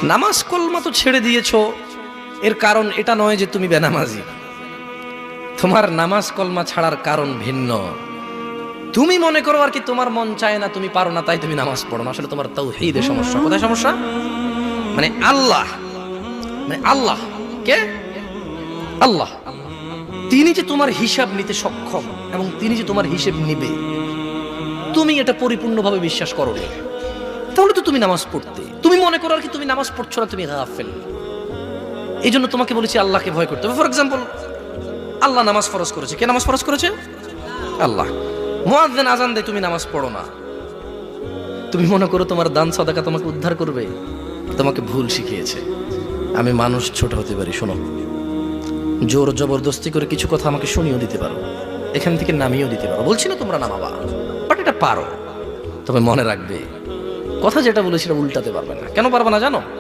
নামাজ কলমা তো ছেড়ে দিয়েছো, এর কারণ এটা নয় যে তুমি বেনামাজি। তোমার নামাজ কলমা ছাড়ার কারণ ভিন্ন। তুমি মনে করো আর কি তোমার মন চায় না, তুমি পারো না, তাই তুমি নামাজ পড়ো না। আসলে তোমার তাওহীদে সমস্যা। কোথায় সমস্যা? মানে আল্লাহ, কে? আল্লাহ, তিনি যে তোমার হিসাব নিতে সক্ষম এবং তিনি যে তোমার হিসেব নিবে, তুমি এটা পরিপূর্ণভাবে বিশ্বাস করো না, তাহলে তো তুমি নামাজ পড়তে। তুমি মনে করো আর কি তুমি নামাজ পড়ছো না, তুমি গাফেল। এই জন্য তোমাকে বলেছি আল্লাহকে ভয় করতে হবে। ফর এক্সাম্পল, আল্লাহ নামাজ ফরজ করেছে। কে নামাজ ফরজ করেছে? আল্লাহ। মুয়াজ্জিন আজান দেয়, তুমি নামাজ পড়ো না। তুমি মনে করো তোমার দান সাদাকা তোমাকে উদ্ধার করবে। তোমাকে ভুল শিখিয়েছে। আমি মানুষ, ছোট হতে পারি। শোনো, জোর জবরদস্তি করে কিছু কথা আমাকে শুনিয়েও দিতে পারো, এখান থেকে নামিয়েও দিতে পারো। বলছি না তোমরা নামাবা, বাট এটা পারো। তবে মনে রাখবে, কথা যেটা বলে সেটা উল্টাতে পারবে না। কেন পারবে না জানো?